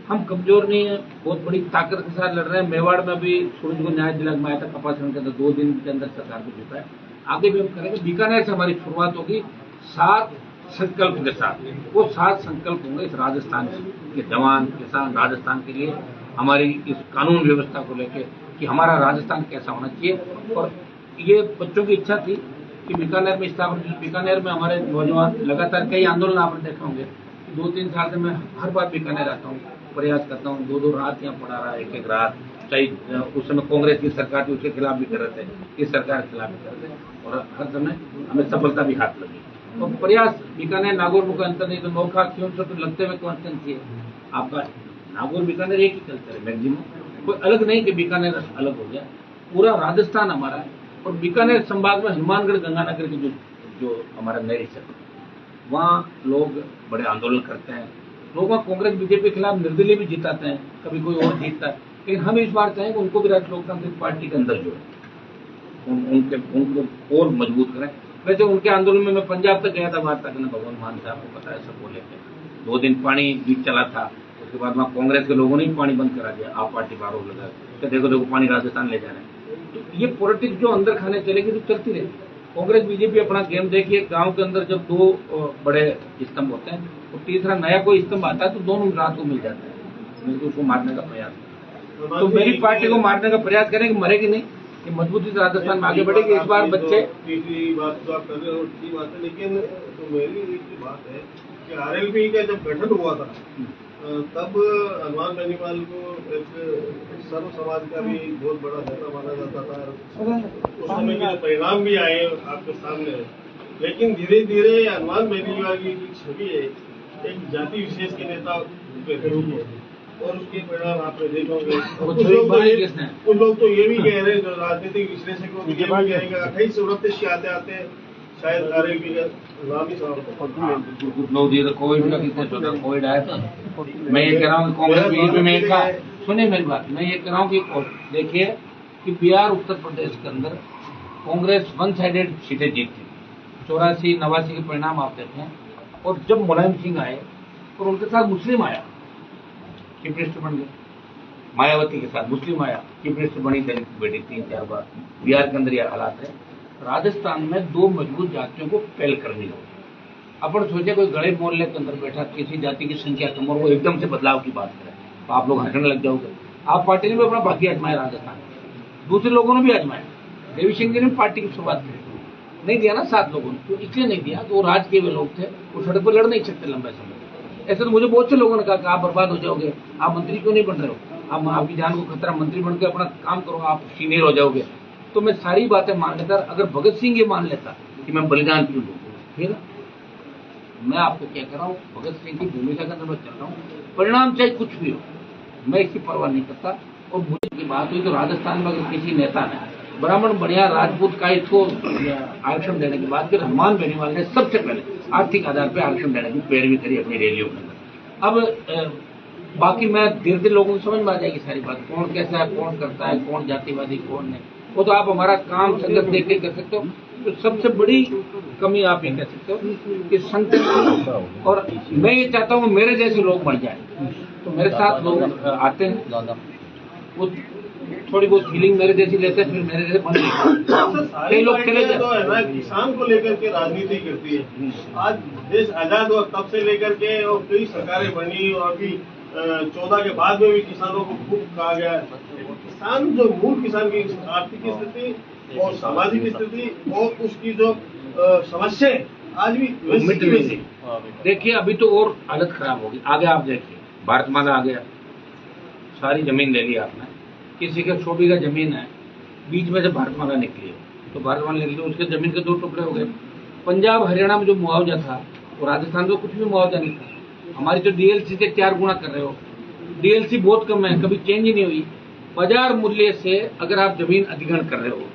हम कमजोर नहीं है, बहुत बड़ी ताकत के साथ लड़ रहे हैं। मेवाड़ में भी सूरज को न्याय दिला में आया था, कपासन के अंदर 2 दिन के अंदर सरकार को जीता है। आगे भी हम करेंगे। बीकानेर से हमारी शुरुआत होगी 7 संकल्प के साथ। वो 7 संकल्प होंगे इस राजस्थान के जवान, किसान, राजस्थान के लिए, हमारी इस कानून व्यवस्था को लेकर कि हमारा राजस्थान कैसा होना चाहिए। और ये बच्चों की इच्छा थी कि बीकानेर में स्थापना, बीकानेर में हमारे नौजवान लगातार कई आंदोलन आपने देखे होंगे, 2-3 साल से मैं हर बार बीकानेर आता हूँ, प्रयास करता हूँ, 2-2 रात यहाँ पढ़ा रहा, 1-1 रात, चाहे उस समय कांग्रेस की सरकार थी उसके खिलाफ भी कर रहे थे, इस सरकार के खिलाफ भी कर रहे थे, और हर समय हमें सफलता भी हाथ लगी। तो प्रयास बीकानेर नागौर मुख्य अंतर नहीं, तो नौखा क्यों से तो लगते हुए कॉन्स्टेंसी है आपका, नागौर बीकानेर एक ही कल्चर है मैक्सिमम, कोई अलग नहीं कि बीकानेर अलग हो गया, पूरा राजस्थान हमारा है। और बीकानेर संभाग में हनुमानगढ़, गंगानगर के जो हमारा नहरी क्षेत्र, वहाँ लोग बड़े आंदोलन करते हैं, लोग वहाँ कांग्रेस बीजेपी के खिलाफ निर्दलीय भी जिताते हैं, कभी कोई और जीतता है, लेकिन हम इस बार चाहेंगे उनको भी राष्ट्रीय लोकतांत्रिक पार्टी के अंदर जो है उनको और मजबूत करें। वैसे उनके आंदोलन में मैं पंजाब तक गया था वार्ता करने, भगवान मान साहब को पता है, सबको लेकर 2 दिन पानी बीच चला था, उसके बाद वहाँ कांग्रेस के लोगों ने ही पानी बंद करा दिया, आप पार्टी पर आरोप लगा तो देखो पानी राजस्थान ले जा रहे हैं। तो ये पॉलिटिक्स जो अंदर खाने चलेगी तो चलती रहेगी। कांग्रेस बीजेपी अपना गेम देखिए। गांव के अंदर जब दो बड़े स्तंभ होते हैं तो तीसरा नया कोई स्तंभ आता है तो दोनों रात को मिल जाता है, मिलकर उसको मारने का प्रयास करते हैं। तो मेरी पार्टी को मारने का प्रयास करेंगे, मरेगी नहीं, ये मजबूती से राजस्थान में आगे बढ़ेगी। इस बार बच्चे तीसरी बात जो आप कर रहे हो ठीक बात है, लेकिन तो मेरी एक बात है कि आरएलपी का जब गठन हुआ था तब हनुमान बेनीवाल को एक सर्व समाज का भी बहुत बड़ा नेता माना जाता था। उस समय के जो परिणाम भी आए आपके सामने, लेकिन धीरे धीरे हनुमान बेनीवाल की छवि है एक जाति विशेष के नेता के रूप में, और उसके परिणाम आपने देखोगे। कुछ लोग तो ये भी कह रहे हैं, जो राजनीतिक विश्लेषक ये भी कह रहे हैं 28-29 के आते आते शायद आरएलपी का नाम ही कुछ लोग ये कोविड का कितने सोचा, कोविड आया था। मैं ये कह रहा हूँ कांग्रेस बीजेपी में एक सुनिए मेरी बात, मैं ये कह रहा हूँ कि देखिए कि बिहार उत्तर प्रदेश के अंदर कांग्रेस 1 साइडेड सीटें जीतती, 84-89 के परिणाम आप देते हैं। और जब मुलायम सिंह आए और उनके साथ मुस्लिम आया, चीफ मिनिस्टर बन गए, मायावती के साथ मुस्लिम आया, चीफ मिनिस्टर बनी, दलित की बेटी 3-4 बार। बिहार के अंदर यह हालात है। राजस्थान में दो मजबूत जातियों को पहल करनी होगी। अपन सोचे कोई गरीब मोहल्ले के अंदर बैठा किसी जाति की संख्या कम और वो एकदम से बदलाव की बात करें तो आप लोग हंसने लग जाओगे। आप पार्टी ने भी अपना भाग्य आजमाया राजस्थान, दूसरे लोगों ने भी आजमाया। देवी सिंह जी ने पार्टी की शुरुआत की, नहीं दिया ना 7 लोगों ने, तो इसलिए नहीं दिया तो वो राज के वे लोग थे, वो सड़क पर लड़ नहीं सकते लंबे समय। ऐसे तो मुझे बहुत से लोगों ने कहा कि आप बर्बाद हो जाओगे, आप मंत्री क्यों नहीं बन रहे हो, आप आपकी जान को खतरा, मंत्री बनकर अपना काम करो, आप सीनियर हो जाओगे। तो मैं सारी बातें मान लेता। अगर भगत सिंह ये मान लेता कि मैं बलिदान क्यों दूं, फिर मैं आपको क्या कर रहा हूँ, भगत सिंह की भूमिका के अंदर मैं चल रहा हूँ। परिणाम चाहे कुछ भी हो, मैं इसकी परवाह नहीं करता। और मुझे की बात हुई तो राजस्थान में अगर किसी नेता ने ब्राह्मण बढ़िया राजपूत का इसको आरक्षण देने की बात की, हनुमान बेनीवाल ने सबसे पहले आर्थिक आधार पर आरक्षण देने की पैरवी करी अपनी रैलियों के अंदर। अब बाकी मैं धीरे धीरे लोगों को समझ में आ जाएगी सारी बात, कौन कैसा है, कौन करता है, कौन जातिवादी कौन नहीं, वो तो आप हमारा काम संगत देख के कर सकते हो। तो सबसे बड़ी कमी आप ये कह सकते हो कि संगठन, और मैं ये चाहता हूँ मेरे जैसे लोग बढ़ जाए, तो मेरे साथ लोग आते हैं, वो थोड़ी बहुत फीलिंग मेरे जैसी लेते हैं, फिर मेरे जैसे बन जाते कई लोग चले जाते। किसान को लेकर के राजनीति करती है। आज देश आजाद हुआ तब से लेकर के और कई सरकारें बनी, और अभी 14 के बाद में भी किसानों को खूब कहा गया है। किसान जो मूल किसान की आर्थिक स्थिति और सामाजिक स्थिति और उसकी जो समस्या आज भी वैसी। देखिए अभी तो और हालत खराब होगी आगे। आप देखिए भारतमाला आ गया, सारी जमीन ले ली आपने, किसी का 100 बीघा जमीन है, बीच में से भारतमाला निकली है तो भारतमाला निकली, उसके जमीन के 2 टुकड़े हो गए। पंजाब हरियाणा में जो मुआवजा था वो राजस्थान में कुछ भी मुआवजा नहीं था। हमारी जो डीएलसी से 4 गुना कर रहे हो, डीएलसी बहुत कम है, कभी चेंज ही नहीं हुई। बाजार मूल्य से अगर आप जमीन अधिग्रहण कर रहे हो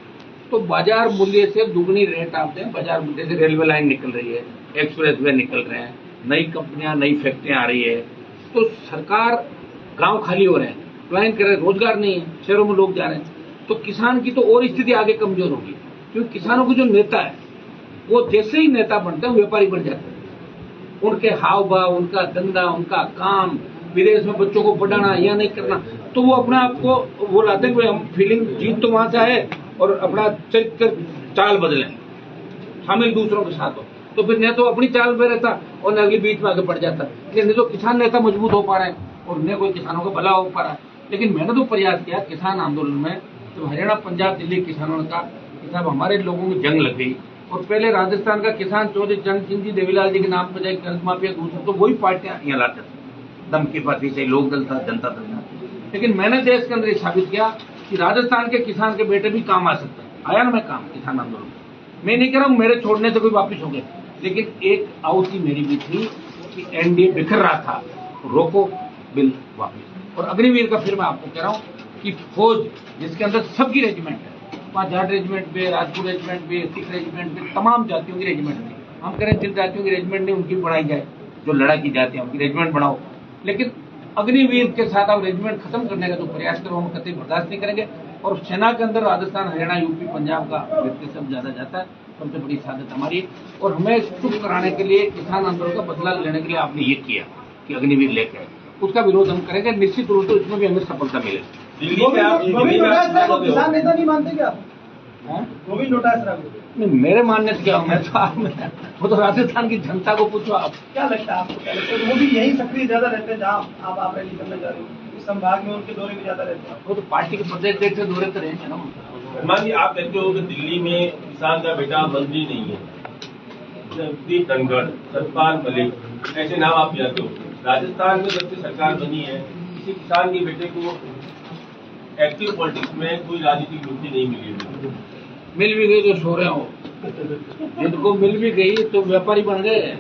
तो बाजार मूल्य से दुगनी रेट आप दें। बाजार मूल्य से रेलवे लाइन निकल रही है, एक्सप्रेस वे निकल रहे हैं, नई कंपनियां नई फैक्ट्रियां आ रही है, तो सरकार गांव खाली हो रहे हैं, प्लान कर रहे हैं, रोजगार नहीं है, शहरों में लोग जा रहे हैं, तो किसान की तो और स्थिति आगे कमजोर होगी। क्योंकि किसानों को जो नेता है वो जैसे ही नेता बनते हैं व्यापारी बन जाते हैं। उनके हाव भाव, उनका धंधा, उनका काम, विदेश में बच्चों को पढ़ाना या नहीं करना, तो वो अपने आप को वो लाते हैं कि हम फीलिंग जीत तो वहां से आए और अपना चरित्र चाल बदलें, शामिल दूसरों के साथ हो, तो फिर न तो अपनी चाल में रहता और न अगली बीच में आगे बढ़ जाता। लेकिन तो किसान नेता मजबूत हो पा रहे हैं और न कोई किसानों का भला हो पा रहा है। लेकिन मैंने तो प्रयास किया किसान आंदोलन में, तो हरियाणा पंजाब दिल्ली किसानों का किसान हमारे लोगों की जंग लग गई। और पहले राजस्थान का किसान चौधरी चरण सिंह जी देवीलाल जी के नाम पर जाए कर्ज माफिया दूसरा, तो वही पार्टियां यहाँ लाते थे, दम की पार्टी से लोक दल था, जनता दल था। लेकिन मैंने देश के अंदर साबित किया कि राजस्थान के किसान के बेटे भी काम आ सकते हैं। आया ना मैं काम किसान आंदोलन में, मैं नहीं कह रहा हूँ मेरे छोड़ने से कोई वापिस हो गए, लेकिन एक आउसी मेरी भी थी कि एनडीए बिखर रहा था, रोको बिल वापिस। और अग्निवीर का फिर मैं आपको कह रहा हूँ कि फौज जिसके अंदर सबकी रेजिमेंट है, 5 जाट रेजिमेंट पे, राजपूत रेजिमेंट पे, सिख रेजिमेंट पे, तमाम जातियों की रेजिमेंट थी। हम कह रहे हैं जिन जातियों की रेजिमेंट नहीं उनकी बढ़ाई जाए, जो लड़ाई की जाती है उनकी रेजिमेंट बढ़ाओ। लेकिन अग्निवीर के साथ आप रेजिमेंट खत्म करने का जो प्रयास करो, हम कतई बर्दाश्त नहीं करेंगे। और सेना के अंदर राजस्थान, हरियाणा, यूपी, पंजाब का व्यक्ति सब ज्यादा जाता है, सबसे बड़ी सादत हमारी। और हमें चुप कराने के लिए, किसान आंदोलन का बदला लेने के लिए आपने ये किया कि अग्निवीर लेकर, उसका विरोध हम करेंगे निश्चित रूप से, इसमें भी हमें सफलता मिलेगी। किसान नेता नहीं मानते क्या? गोविंद डोटासरा नहीं, मेरे मानने से क्या हो, मैं तो वो तो राजस्थान की जनता को पूछो आप। क्या लगता है आपको, क्या लगता है वो भी यही सक्रिय ज्यादा रहते हैं जहाँ आप रैली करने जा रहे हो, इस संभाग में उनके दौरे भी ज्यादा रहते हैं? वो तो पार्टी के प्रदेश अध्यक्ष से दौरे तो रहेंगे ना। हनुमान जी, आप कहते हो कि दिल्ली में किसान का बेटा मंत्री नहीं है, जगदीप धनखड़, सतपाल मलिक, ऐसे नाम आप जानते हो। राजस्थान में जब से सरकार बनी है, किसी किसान के बेटे को एक्टिव पॉलिटिक्स में कोई राजनीतिक नियुक्ति नहीं मिली है। मिल भी गई तो सो रहे हो, जिनको मिल भी गई तो व्यापारी बन गए,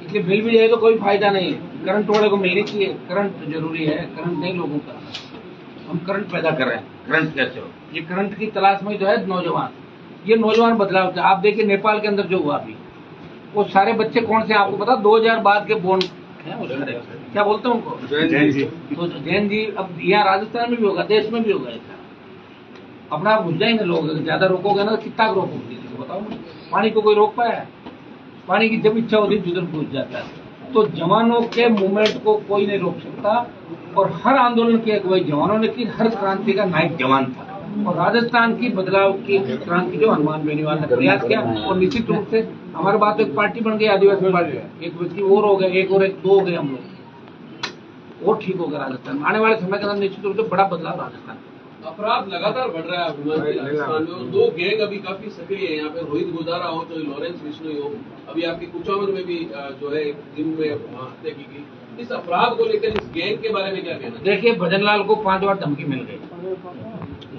इसलिए मिल भी जाए तो कोई फायदा नहीं। करंट वाले को मिलनी चाहिए, करंट जरूरी है, करंट नहीं लोगों का। हम करंट पैदा कर रहे हैं, करंट कैसे हो, ये करंट की तलाश में जो है नौजवान, ये नौजवान बदलाव था। आप देखिए नेपाल के अंदर जो हुआ अभी, वो सारे बच्चे कौन से आपको पता, 2000 बाद के बोर्न हैं वो सारे, क्या बोलते हैं उनको, जैन जी। तो जैन जी। अब यहाँ राजस्थान में भी होगा, देश में भी होगा ऐसा। अपना आप घुस जाएंगे लोग, ज्यादा रोकोगे ना तो कितना रोकोगे, बताओ। पानी को कोई रोक पाया? पानी की जब इच्छा होती है जिधर घुस जाता है। तो जवानों के मूवमेंट को कोई नहीं रोक सकता, और हर आंदोलन की अगुवाई जवानों ने की, हर क्रांति का नायक जवान था। और राजस्थान की बदलाव की क्रांति जो हनुमान बेनीवाल ने प्रयास किया, और निश्चित रूप से हमारे बात एक पार्टी बन गई, आदिवासी पार्टी, एक व्यक्ति और हो गए, एक और एक दो हो गए हम लोग, और ठीक होगा राजस्थान। आने वाले समय के अंदर निश्चित रूप से बड़ा बदलाव राजस्थान। अपराध लगातार बढ़ रहा है राजस्थान में, 2 गैंग अभी काफी सक्रिय है यहाँ पे, रोहित गुजारा हो तो लॉरेंस बिश्नोई हो, अभी आपके कुचामन में भी जो है जिम में हत्या की गई। इस अपराध को लेकर, इस गैंग के बारे में क्या कहना? देखिए, भजनलाल को 5 बार धमकी मिल गई,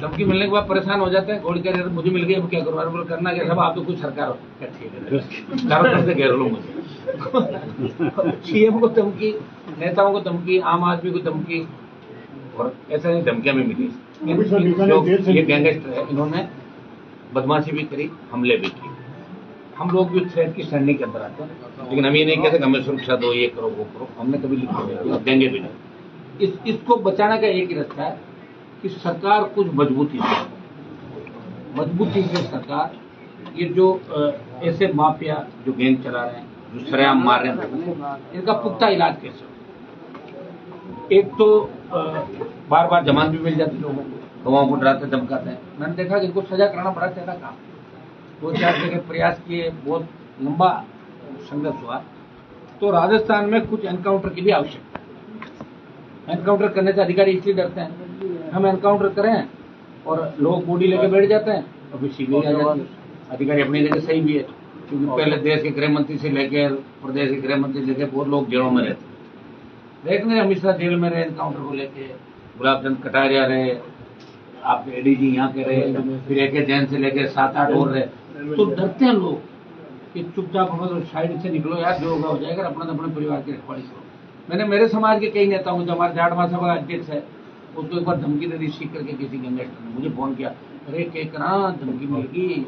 धमकी मिलने के बाद परेशान हो जाते हैं, घोड़ी कर मुझे मिल गई, अब क्या करो, बोल करना क्या, सब आप तो कुछ सरकार हो, क्या ठीक है, चारों तरफ से घेर लो मुझे। सीएम को धमकी, नेताओं को धमकी, आम आदमी को धमकी, और ऐसा नहीं धमकियां भी मिली। ये गैंगस्टर है, इन्होंने बदमाशी भी करी, हमले भी किए। हम लोग भी थ्रेट की श्रेणी के अंदर आते हैं, लेकिन हम ये नहीं कहते कि हमें सुरक्षा दो, ये करो वो करो, हमने कभी लिखा नहीं, देंगे भी नहीं। इसको बचाने का एक ही रास्ता है कि सरकार कुछ मजबूती से सरकार, ये जो ऐसे माफिया जो गैंग चला रहे हैं, जो सरेआम मार रहे हैं, इनका पुख्ता इलाज कैसे हो। एक तो बार बार जमानत भी मिल जाती लोगों को, गवाहों को डराते धमकाते हैं। मैंने देखा कि इनको सजा कराना बड़ा ज्यादा काम, 2-4 जगह प्रयास किए, बहुत लंबा संघर्ष हुआ। तो राजस्थान में कुछ एनकाउंटर की भी आवश्यकता है। एनकाउंटर करने से अधिकारी इसलिए डरते हैं, हम एनकाउंटर करें और लोग बॉडी लेके बैठ जाते हैं, और फिर सीबीआई आ जाती है। अधिकारी अपनी जगह सही भी है, क्योंकि पहले देश के गृह मंत्री से लेकर प्रदेश के गृह मंत्री लेकर बहुत लोग जेलों में रहते। देख रहे हमेशा जेल में रहे, एनकाउंटर को लेके गुलाबचंद कटारिया रहे, आपके एडीजी यहाँ के रहे, फिर एक जैन से लेके 7-8 और रहे। तो डरते हैं लोग कि चुपचाप हम तो साइड से निकलो यार, जो होगा हो जाएगा, अपना अपने परिवार की रखवाली करो। मैंने मेरे समाज के कई नेताओं, जो हमारे जाट महासभा अध्यक्ष है, उसको एक बार धमकी दे दी, सीख करके किसी गैंगस्टर ने मुझे फोन किया, अरे कहना धमकी मिलेगी।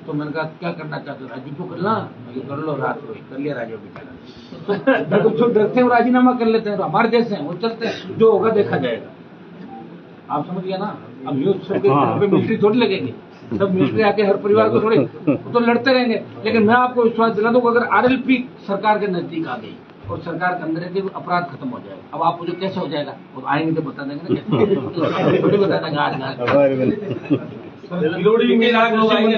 तो मैंने कहा क्या करना चाहते हो, राजी को करना, कर लो, रात को कर लिया राजो बेचारा। तो जो डरते हैं राजीनामा कर लेते हैं, तो हमारे जैसे हैं वो चलते हैं, जो होगा देखा जाएगा। आप समझ गया ना। अब यूथ सबके मिलिट्री थोड़ी लगेगी, सब मिलिट्री आके हर परिवार को थोड़ी, तो लड़ते रहेंगे। लेकिन मैं आपको विश्वास दिला दूं, अगर आरएलपी सरकार के नजदीक आ गई और सरकार के अंदर है, तो अपराध खत्म हो जाएगा। अब आप मुझे कैसे हो जाएगा, वो आएंगे तो बता देंगे ना, कैसे बता देंगे आज। कितने लाख लोग आएंगे,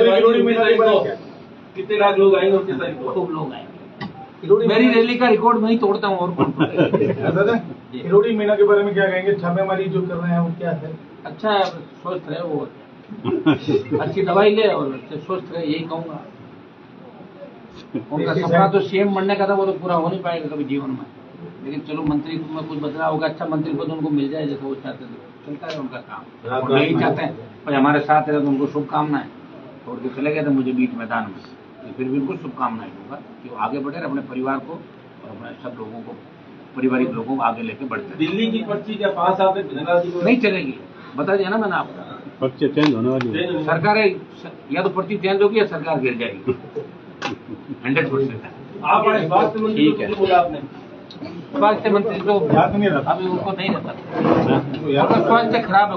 कितने लाख लोग आएंगे, उनकी तारीख को खूब लोग आएंगे। मेरी रैली का रिकॉर्ड मैं ही तोड़ता हूँ, और कौन तोड़ेगा। दादा, किरोड़ी मीना के बारे में क्या कहेंगे, छापेमारी जो कर रहे हैं वो क्या है? अच्छा है, स्वस्थ रहे वो, अच्छी दवाई ले और स्वस्थ रहे, यही कहूँगा। उनका सपना तो सीएम बनने का था, वो तो पूरा हो नहीं पाएगा कभी जीवन में, लेकिन चलो मंत्री में कुछ बदलाव होगा, अच्छा मंत्री पद उनको मिल जाए जैसे वो चाहते थे, चलता है उनका काम, वो नहीं चाहते हैं। और हमारे साथ है तो उनको शुभकामनाएं, छोड़ के चले गए थे मुझे बीच मैदान में, तो फिर भी उनको शुभकामनाएं दूंगा कि वो आगे बढ़े, अपने परिवार को और अपने सब लोगों को, पारिवारिक लोगों को आगे लेके बढ़ते। दिल्ली की पर्ची क्या 5 साल तक भजनलाल जी को नहीं चलेगी, बता दिया ना मैंने आपको, पर्ची चेंज होने वाली है। सरकार या तो पर्ची चेंज होगी या सरकार गिर जाएगी 100%। आप बड़े स्वास्थ्य मंत्री को बोला आपने, स्वास्थ्य मंत्री को याद नहीं रहता, अभी उनको नहीं रहता, स्वास्थ्य खराब है।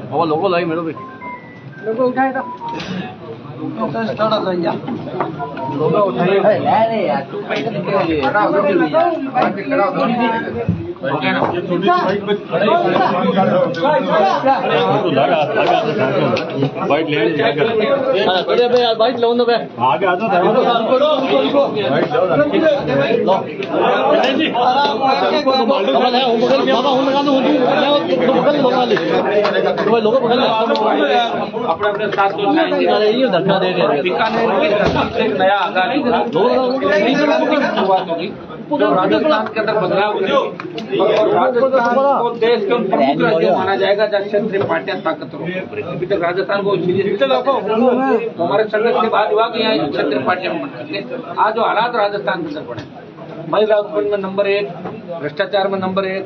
वो लोगों लाई मेरे भी लोगो उठाए तो लोग उठाइए यार, हो गया ना? वाइट ले बाइक लो ना आगे आ जाओ अपने अपने साथ धक्का दे बीकानेर की धरती से एक नया आगाज शुरुआत होगी जो राजस्थान के अंदर बदलाव करेगी और राजस्थान को देश के उन प्रमुख राज्यों माना जाएगा जहाँ क्षेत्रीय पार्टियां ताकतवर होंगी। अभी तक राजस्थान को हमारे संघर्ष के बाद हुआ कि यहाँ क्षेत्रीय पार्टियां बन सके। आज जो हालात राजस्थान के अंदर बने, महिला उत्पन्न में नंबर 1, भ्रष्टाचार में नंबर 1,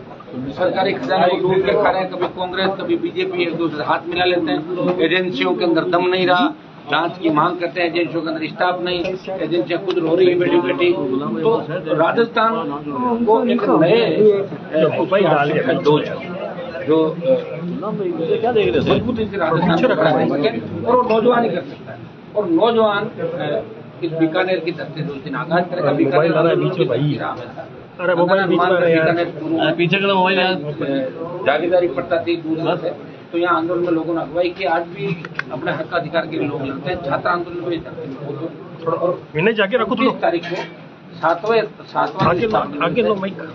सरकारी खजाने को लूट के खा रहे हैं, कभी कांग्रेस कभी बीजेपी एक दूसरे हाथ मिला लेते हैं। एजेंसियों के अंदर दम नहीं रहा, जांच की मांग करते हैं, एजेंसियों के अंदर स्टाफ नहीं, एजेंसियां खुद रो रही है बेटी बेटी। तो राजस्थान को एक नए डोज जो मजबूती से राजस्थान को बढ़ाएंगे और वो नौजवान ही कर सकता है। और नौजवान इस बीकानेर की धरती से उस दिन आगाज करेगा। बीकानेर अरे मोबाइल पीछे का मोबाइल जागीरदारी पड़ता थी दूर से, तो यहाँ आंदोलन में लोगों ने अगुवाई की। आज भी अपने हक अधिकार के लिए लोग लड़ते हैं। छात्र आंदोलन में और जाके रखो 30 तारीख को सातवां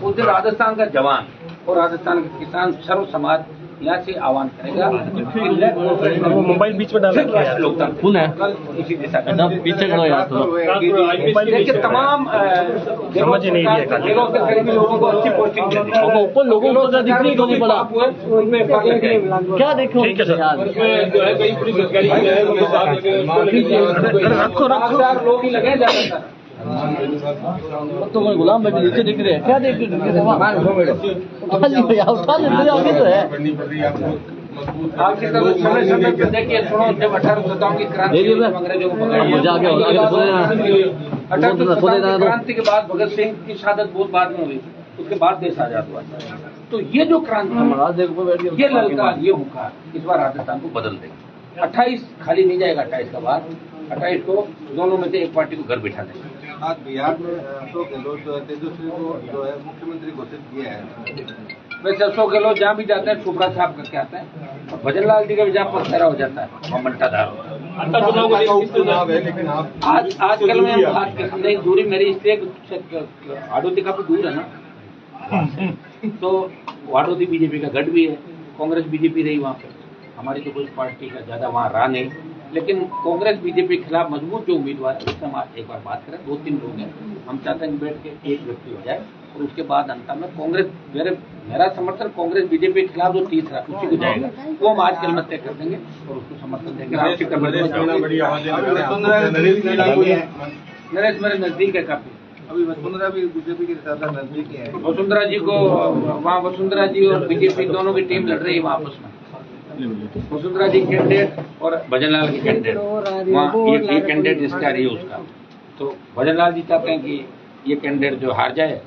उस दिन राजस्थान का जवान और राजस्थान के किसान सर्व समाज यहाँ से आह्वान करेगा। वो मोबाइल बीच में डाल कौन है कल इसी दिशा में पीछे खड़ो यार देखिए तमाम समझ नहीं है जगहों के करीबी लोगों को अच्छी पोस्टिंग दे दी। ऊपर लोगों को दिख नहीं क्यों नहीं पड़ा उनमें क्या देखो ठीक है सर जो है कई पुलिस अधिकारी रखो 4 लोग ही लगे ज्यादातर। तो मैं गुलाम बैठे नीचे दिख रहे हैं, क्या देख रहे हैं? उठा लेते तो है आपकी तरफ समय समय पर देखिए सुनो, जब 18 की क्रांति अंग्रेजों को क्रांति के बाद भगत सिंह की शहादत बहुत बाद में हुई, उसके बाद देश आजाद हुआ। तो ये जो क्रांति ये ललकार ये हुकार इस बार राजस्थान को बदल देगी। 28 खाली नहीं जाएगा, 28 का बाद 28 को दोनों में से एक पार्टी को घर बिठा देंगे। आज बिहार में अशोक गहलोत तेजस्वी को जो है मुख्यमंत्री घोषित किया है। वैसे अशोक गहलोत जहाँ भी जाते हैं छुपरा छाप करके आते हैं और भजनलाल जी का भी जहाँ पथरा हो जाता है वहाँ मल्टाधार चुनाव है, लेकिन आप आजकल में नहीं दूरी मेरी इसलिए हाडोती काफी दूर है ना, तो हाडोती बीजेपी का गढ़ भी है, कांग्रेस बीजेपी रही वहाँ पे, हमारी तो कोई पार्टी का ज्यादा वहाँ रहा नहीं। लेकिन कांग्रेस बीजेपी के खिलाफ मजबूत जो उम्मीदवार है उससे हम आज एक बार बात करें। 2-3 लोग हैं, हम चाहते हैं बैठ के एक व्यक्ति हो जाए और उसके बाद अंत में कांग्रेस मेरा समर्थन कांग्रेस बीजेपी के खिलाफ जो तीसरा उसी को जाएगा वो हम आज कल में तय कर देंगे और उसको समर्थन देंगे। नरेश मेरे नजदीक है काफी, अभी वसुंधरा भी बीजेपी के ज्यादा नजदीक है। वसुंधरा जी को वहाँ वसुंधरा जी और बीजेपी दोनों की टीम लड़ रही है वहाँ आपस में। वसुंधरा जी कैंडिडेट और भजनलाल की कैंडिडेट, वहाँ ये कैंडिडेट जिसका रही है उसका, तो भजनलाल जी चाहते हैं कि ये कैंडिडेट जो हार जाए,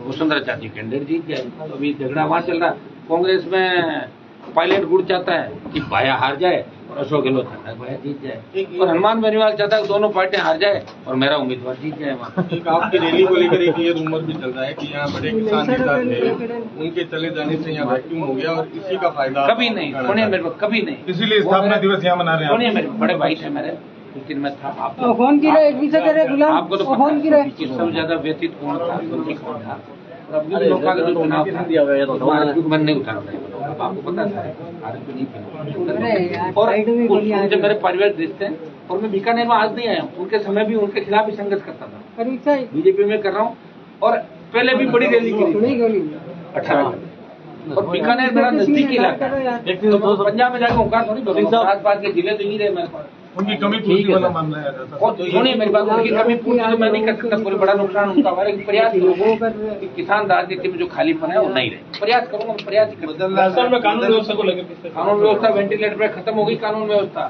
वसुंधरा चाहती है कैंडिडेट जीत जाए। तो अभी झगड़ा वहाँ चल रहा। कांग्रेस में पायलट गुड़ चाहता है कि भाया हार जाए और अशोक गहलोत चाहता है भाया जीत जाए, और हनुमान बेनीवाल चाहता है दोनों पार्टियां हार जाए और मेरा उम्मीदवार जीत जाए वहाँ। एक आपकी रैली को लेकर एक ये रूमर भी चल रहा है कि यहाँ बड़े किसान नेता थे, उनके चले जाने से यहाँ वैक्यूम हो गया और इसी का फायदा कभी नहीं सुनिए मेरे को, कभी नहीं, इसीलिए स्थापना दिवस यहाँ मना रहे हैं। सुनिए मेरे बड़े भाई थे मेरे, लेकिन मैं था आपको फोन की रहे पीछे करे गुलाम आपको तो फोन की रहे सबसे ज्यादा व्यतीत कौन था, बंदी कौन था, और अब भी लोका का जो चुनाव था आरएसपी को मन नहीं उठाना पड़ेगा, आपको पता है आरएसपी नहीं। और उनसे मेरे पारिवारिक रिश्ते हैं और मैं बीकानेर में आज नहीं आया हूँ, उनके समय भी उनके खिलाफ भी संघर्ष करता था, बीजेपी में कर रहा हूँ और पहले भी बड़ी रैली की 18 और बीकानेर मेरा नजदीकी इलाका है, तो पंजाब में जाकर हुकार थोड़ी आस-पास के जिले तो ही रहे मेरे पास। उनकी कमी पूर्ति वाला मामला है। और सुनिए मेरी बात, उनकी कमी पूरी तो मैं नहीं कर सकता, कोई बड़ा नुकसान उनका हमारे प्रयास कि किसान राजनीति में जो खालीपन है वो नहीं रहे, प्रयास करूंगा, मैं प्रयास करूंगा। कानून व्यवस्था को लेकर कानून व्यवस्था वेंटिलेटर पे खत्म हो गई कानून व्यवस्था,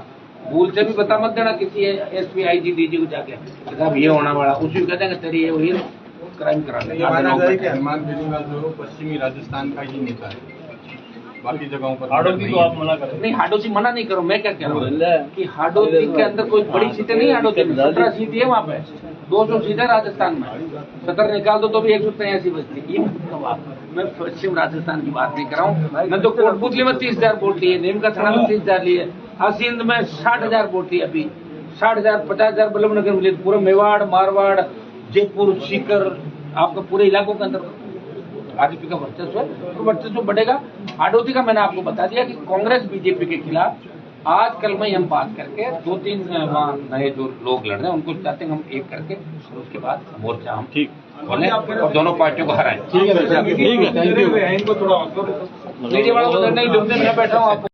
भूल से भी बता मत देना किसी एसपी आईजी डीजी को जाके साहब ये होना बड़ा, उसी कहते हैं तेरी ये वही क्राइम करा ये माना जाए कि हनुमान बेनीवाल जो पश्चिमी राजस्थान का ही नेता है, बाकी जगहों पर हाडोती को आप मना करें। नहीं, हाडोती मना नहीं करो, मैं क्या कह रहा हूँ कि हाडोती के अंदर कोई बड़ी सीटें नहीं, हाडोती में 17 सीट है वहाँ पे, 200 सीटें राजस्थान में, 17 निकाल दो तो भी 183 बचती, ये मतलब आप मैं पश्चिम राजस्थान की बात नहीं कर रहा हूँ। मैं तो कोटपुतली में 30,000 वोट लिए, नीमका थाना में 30,000 लिए, सिंध में 60,000 वोट लिए, अभी 60,000 50,000 बल्लभनगर में लिए, पूरा मेवाड़ मारवाड़ जयपुर सीकर आपका पूरे इलाकों के अंदर आरजेपी का वर्चस्व है, तो वर्चस्व बढ़ेगा। हाडोती का मैंने आपको बता दिया कि कांग्रेस बीजेपी के खिलाफ आज कल में हम बात करके 2-3 वहाँ नए जो लोग लड़ रहे हैं उनको चाहते हैं हम एक करके, और उसके बाद मोर्चा हम ठीक खोलें और दोनों पार्टियों को हराएं। ठीक है, थैंक यू। मीडिया वालों को नहीं, मैं बैठा हूँ आपको